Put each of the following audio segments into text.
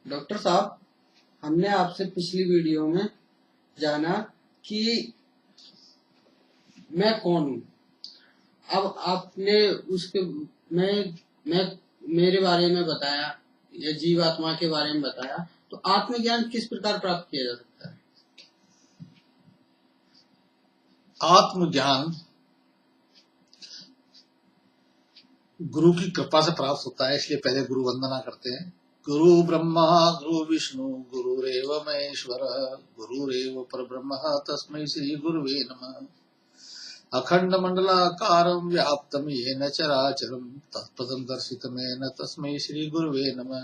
Doctor साहब, हमने आपसे पिछली वीडियो में जाना कि मैं कौन हूँ। अब आपने उसके मैं मेरे बारे में बताया या जीवात्मा के बारे में बताया, तो आत्मज्ञान किस प्रकार प्राप्त किया जा सकता है? आत्मज्ञान गुरु की कृपा से प्राप्त होता है, इसलिए पहले गुरु वंदना करते हैं। गुरु ब्रह्मा गुरु विष्णु गुरुरेव महेश्वर गुरुरेव परब्रह्म तस्मै श्री गुरुवे नमः। अखंड मंडलाकारं व्याप्तं येन चराचरं तत्पदं दर्शितमेन तस्मै श्री गुरुवे नमः।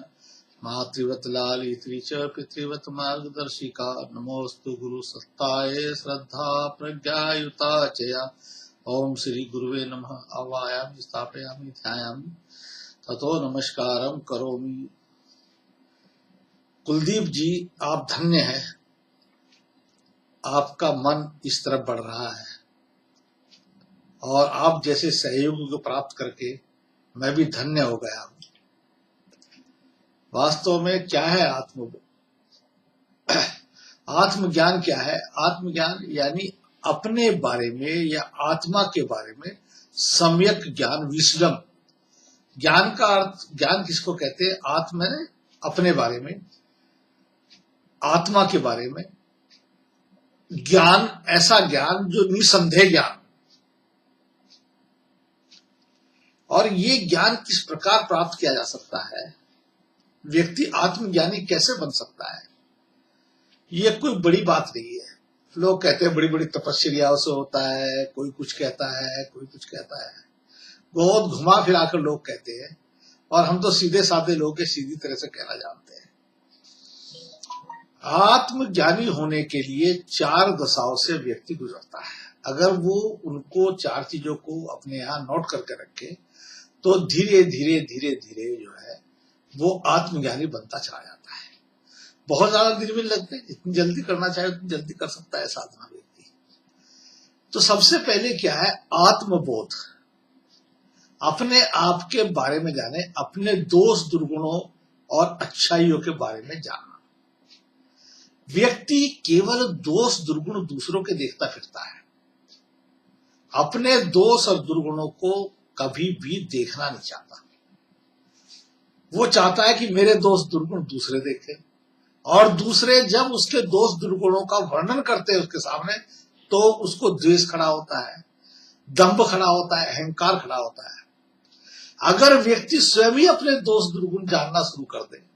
मातृवत लालित्री च पितृवत मार्गदर्शिका नमोस्तु गुरु सत्ताय श्रद्धा प्रज्ञायुता चया। ओम श्री गुरुवे नमः। आवायामि स्थापयामि ध्यायामि ततो नमस्कारं करोमि। कुलदीप जी, आप धन्य हैं, आपका मन इस तरफ बढ़ रहा है और आप जैसे सहयोगी को प्राप्त करके मैं भी धन्य हो गया हूं। वास्तव में क्या है आत्मज्ञान क्या है? आत्मज्ञान यानी अपने बारे में या आत्मा के बारे में सम्यक ज्ञान, विस्डम। ज्ञान का अर्थ, ज्ञान किसको कहते हैं? आत्मा ने अपने बारे में, आत्मा के बारे में ज्ञान, ऐसा ज्ञान जो निसंदेह ज्ञान। और ये ज्ञान किस प्रकार प्राप्त किया जा सकता है? व्यक्ति आत्मज्ञानी कैसे बन सकता है? ये कोई बड़ी बात नहीं है। लोग कहते हैं बड़ी बड़ी तपस्याओं से होता है, कोई कुछ कहता है, कोई कुछ कहता है, बहुत घुमा फिरा कर लोग कहते हैं, और हम तो सीधे साधे लोग के सीधी तरह से कहना जानते हैं। आत्मज्ञानी होने के लिए 4 दशाओं से व्यक्ति गुजरता है। अगर वो उनको 4 चीजों को अपने यहाँ नोट करके रखे तो धीरे धीरे धीरे धीरे जो है वो आत्मज्ञानी बनता चला जाता है। बहुत ज्यादा दिन भी लगते हैं, जितनी जल्दी करना चाहे उतनी जल्दी कर सकता है साधना व्यक्ति। तो सबसे पहले क्या है? आत्मबोध। अपने आप के बारे में जाने, अपने दोष दुर्गुणों और अच्छाइयों के बारे में जानना। व्यक्ति केवल दोष दुर्गुण दूसरों के देखता फिरता है, अपने दोष और दुर्गुणों को कभी भी देखना नहीं चाहता। वो चाहता है कि मेरे दोष दुर्गुण दूसरे देखें, और दूसरे जब उसके दोष दुर्गुणों का वर्णन करते हैं उसके सामने, तो उसको द्वेष खड़ा होता है, दंभ खड़ा होता है, अहंकार खड़ा होता है। अगर व्यक्ति स्वयं ही अपने दोष दुर्गुण जानना शुरू कर दे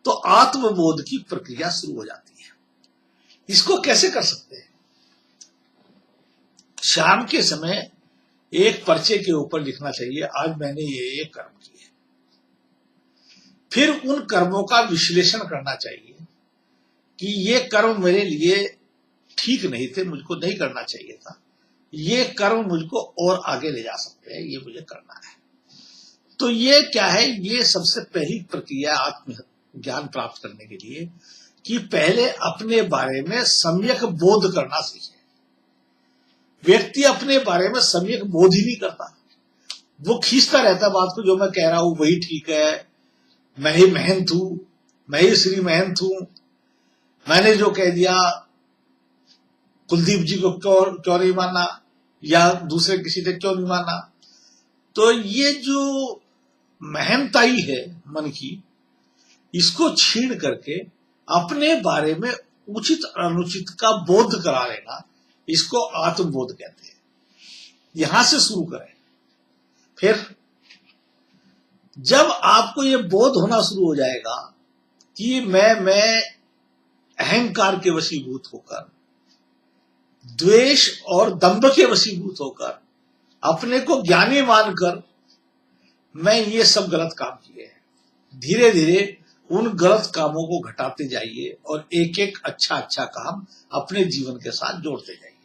तो आत्मबोध की प्रक्रिया शुरू हो जाती है। इसको कैसे कर सकते हैं? शाम के समय एक पर्चे के ऊपर लिखना चाहिए, आज मैंने ये कर्म किए। फिर उन कर्मों का विश्लेषण करना चाहिए कि ये कर्म मेरे लिए ठीक नहीं थे, मुझको नहीं करना चाहिए था, ये कर्म मुझको और आगे ले जा सकते हैं, ये मुझे करना है। तो ये क्या है? ये सबसे पहली प्रक्रिया आत्मज्ञान प्राप्त करने के लिए कि पहले अपने बारे में सम्यक बोध करना सीखे। व्यक्ति अपने बारे में सम्यक बोध ही नहीं करता, वो खींचता रहता बात को, जो मैं कह रहा हूं वही ठीक है, मैं ही महंत हूं, मैं ही श्री महंत हूं, मैंने जो कह दिया कुलदीप जी को क्यों नहीं माना, या दूसरे किसी ने क्यों नहीं माना। तो ये जो महंताई है मन की, इसको छीन करके अपने बारे में उचित अनुचित का बोध करा लेना, इसको आत्मबोध कहते हैं। यहां से शुरू करें। फिर जब आपको ये बोध होना शुरू हो जाएगा कि मैं अहंकार के वशीभूत होकर, द्वेष और दंभ के वशीभूत होकर, अपने को ज्ञानी मानकर मैं ये सब गलत काम किए हैं, धीरे धीरे उन गलत कामों को घटाते जाइए और एक एक अच्छा अच्छा काम अपने जीवन के साथ जोड़ते जाइए।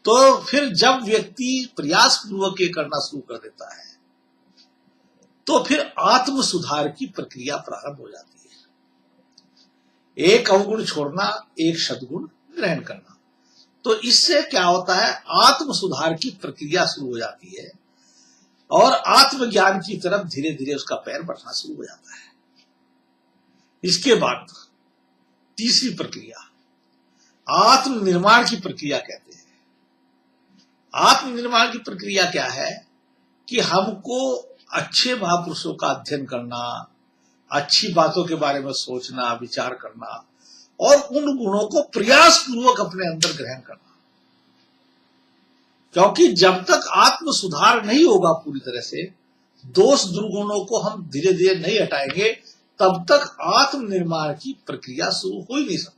तो फिर जब व्यक्ति प्रयास पूर्वक ये करना शुरू कर देता है तो फिर आत्म सुधार की प्रक्रिया प्रारंभ हो जाती है। एक अवगुण छोड़ना, एक सद्गुण ग्रहण करना। तो इससे क्या होता है? आत्म सुधार की प्रक्रिया शुरू हो जाती है और आत्मज्ञान की तरफ धीरे धीरे उसका पैर बढ़ना शुरू हो जाता है। इसके बाद तीसरी प्रक्रिया आत्मनिर्माण की प्रक्रिया कहते हैं। आत्मनिर्माण की प्रक्रिया क्या है कि हमको अच्छे महापुरुषों का अध्ययन करना, अच्छी बातों के बारे में सोचना, विचार करना और उन गुणों को प्रयास पूर्वक अपने अंदर ग्रहण करना। क्योंकि जब तक आत्म सुधार नहीं होगा पूरी तरह से, दोष दुर्गुणों को हम धीरे धीरे नहीं हटाएंगे, तब तक आत्मनिर्माण की प्रक्रिया शुरू हो ही नहीं सकती।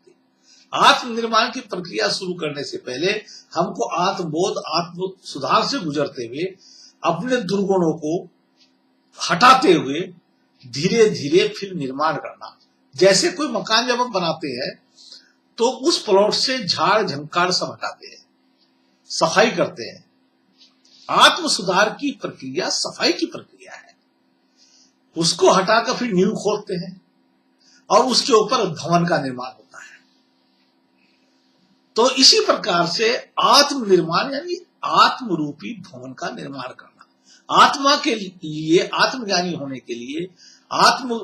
आत्मनिर्माण की प्रक्रिया शुरू करने से पहले हमको आत्मबोध, आत्म सुधार से गुजरते हुए अपने दुर्गुणों को हटाते हुए धीरे धीरे फिर निर्माण करना। जैसे कोई मकान जब हम बनाते हैं तो उस प्लॉट से झाड़ झंकार सब हटाते हैं, सफाई करते हैं। आत्म सुधार की प्रक्रिया सफाई की प्रक्रिया है। उसको हटाकर फिर नींव खोदते हैं और उसके ऊपर भवन का निर्माण होता है। तो इसी प्रकार से आत्मनिर्माण यानी आत्मरूपी भवन का निर्माण करना। आत्मा के लिए, आत्मज्ञानी होने के लिए, आत्म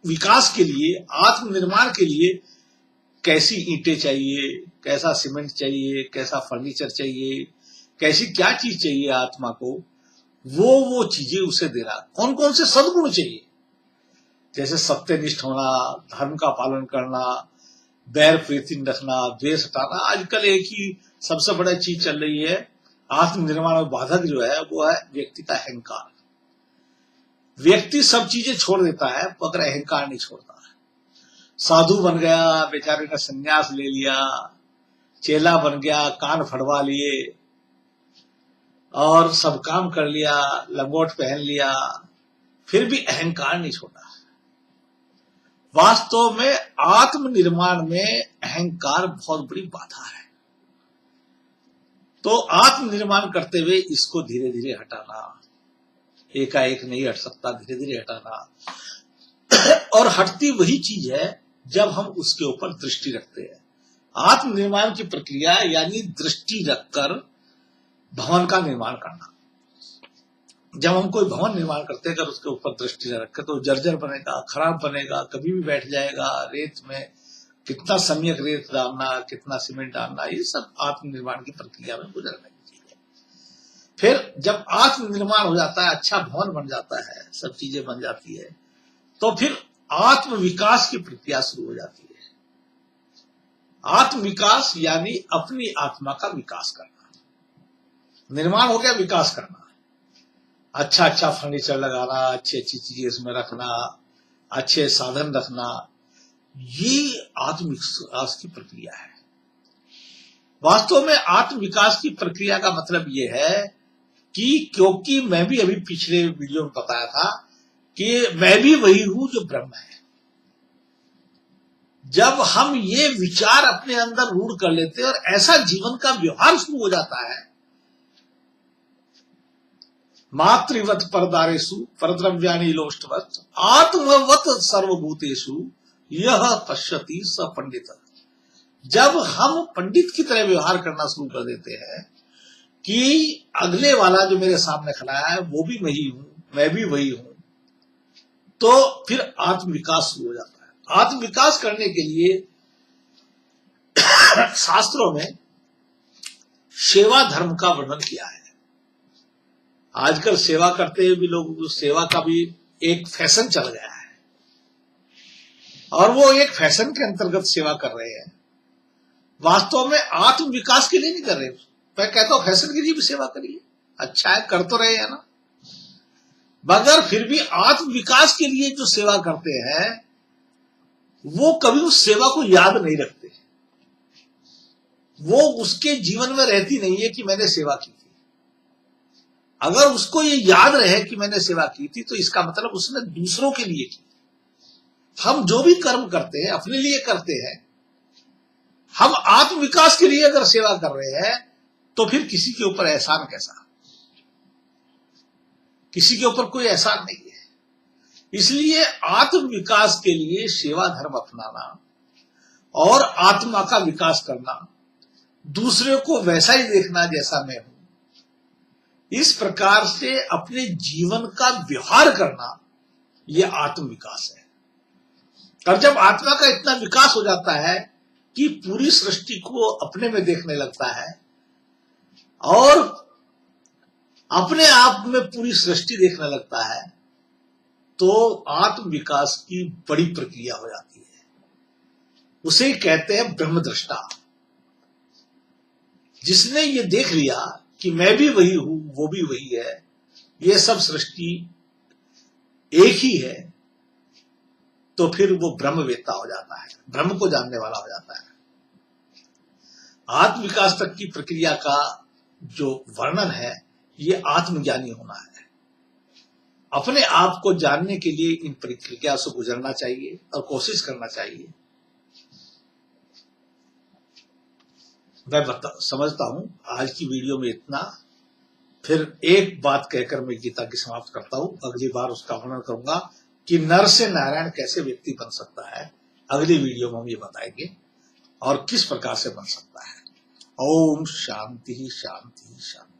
विकास के लिए, आत्मनिर्माण के लिए कैसी ईंटें चाहिए, कैसा सीमेंट चाहिए, कैसा फर्नीचर चाहिए, कैसी क्या चीज चाहिए आत्मा को, वो चीजें उसे देना। कौन कौन से सद्गुण चाहिए, जैसे सत्यनिष्ठ होना, धर्म का पालन करना, बैर प्रीति रखना, द्वेष हटाना। आजकल एक ही सबसे बड़ा चीज चल रही है आत्मनिर्माण में बाधक जो है, वो है व्यक्ति का अहंकार। व्यक्ति सब चीजें छोड़ देता है मगर अहंकार नहीं छोड़ता है। साधु बन गया, बेचारे ने संन्यास ले लिया, चेला बन गया, कान फड़वा लिए और सब काम कर लिया, लंगोट पहन लिया, फिर भी अहंकार नहीं छोड़ा। वास्तव में आत्मनिर्माण में अहंकार बहुत बड़ी बाधा है। तो आत्मनिर्माण करते हुए इसको धीरे धीरे हटाना, एकाएक नहीं हट सकता, धीरे धीरे हटाना। और हटती वही चीज है जब हम उसके ऊपर दृष्टि रखते हैं। आत्मनिर्माण की प्रक्रिया यानी दृष्टि रखकर भवन का निर्माण करना। जब हम कोई भवन निर्माण करते हैं, अगर उसके ऊपर दृष्टि न रखें तो जर्जर बनेगा, खराब बनेगा, कभी भी बैठ जाएगा। रेत में कितना सम्यक रेत डालना, कितना सीमेंट डालना, ये सब आत्मनिर्माण की प्रक्रिया में गुजरने की चीज है। फिर जब आत्मनिर्माण हो जाता है, अच्छा भवन बन जाता है, सब चीजें बन जाती है, तो फिर आत्म विकास की प्रक्रिया शुरू हो जाती है। आत्म विकास यानी अपनी आत्मा का विकास करना। निर्माण हो गया, विकास करना। अच्छा अच्छा फर्नीचर लगाना, अच्छी अच्छी चीजें इसमें रखना, अच्छे साधन रखना, ये आत्म विकास की प्रक्रिया है। वास्तव में आत्म विकास की प्रक्रिया का मतलब ये है कि, क्योंकि मैं भी अभी पिछले वीडियो में बताया था कि मैं भी वही हूं जो ब्रह्म है। जब हम ये विचार अपने अंदर रूढ़ कर लेते हैं और ऐसा जीवन का व्यवहार शुरू हो जाता है, मातृवत परदारेषु परद्रव्याणि लोष्टवत् आत्मवत सर्वभूतेषु यह पश्यति स पंडित। जब हम पंडित की तरह व्यवहार करना शुरू कर देते हैं कि अगले वाला जो मेरे सामने खड़ा है वो भी मैं ही हूं, मैं भी वही हूं, तो फिर आत्म विकास शुरू हो जाता है। आत्म विकास करने के लिए शास्त्रों में सेवा धर्म का वर्णन किया है। आजकल सेवा करते हुए भी लोग, सेवा का भी एक फैशन चल गया है और वो एक फैशन के अंतर्गत सेवा कर रहे हैं। वास्तव में आत्म विकास के लिए नहीं कर रहे। मैं कहता हूं फैशन के लिए भी सेवा करिए, अच्छा है, कर तो रहे हैं ना, मगर फिर भी आत्म विकास के लिए जो सेवा करते हैं वो कभी उस सेवा को याद नहीं रखते। वो उसके जीवन में रहती नहीं है कि मैंने सेवा की थी। अगर उसको ये याद रहे कि मैंने सेवा की थी तो इसका मतलब उसने दूसरों के लिए की। हम जो भी कर्म करते हैं अपने लिए करते हैं। हम आत्म विकास के लिए अगर सेवा कर रहे हैं तो फिर किसी के ऊपर एहसान कैसा? किसी के ऊपर कोई एहसान नहीं है। इसलिए आत्म विकास के लिए सेवा धर्म अपनाना और आत्मा का विकास करना, दूसरे को वैसा ही देखना जैसा मैं हूं, इस प्रकार से अपने जीवन का व्यवहार करना, यह आत्म विकास है। और जब आत्मा का इतना विकास हो जाता है कि पूरी सृष्टि को अपने में देखने लगता है और अपने आप में पूरी सृष्टि देखने लगता है, तो आत्म विकास की बड़ी प्रक्रिया हो जाती है। उसे कहते हैं ब्रह्मदृष्टा। जिसने ये देख लिया कि मैं भी वही हूं, वो भी वही है, ये सब सृष्टि एक ही है, तो फिर वो ब्रह्मवेत्ता हो जाता है, ब्रह्म को जानने वाला हो जाता है। आत्म विकास तक की प्रक्रिया का जो वर्णन है, ये आत्मज्ञानी होना है। अपने आप को जानने के लिए इन प्रक्रिया से गुजरना चाहिए और कोशिश करना चाहिए। मैं समझता हूं आज की वीडियो में इतना। फिर एक बात कहकर मैं गीता की समाप्त करता हूं। अगली बार उसका वर्णन करूंगा कि नर से नारायण कैसे व्यक्ति बन सकता है। अगली वीडियो में हम ये बताएंगे और किस प्रकार से बन सकता है। ओम शांति शांति शांति।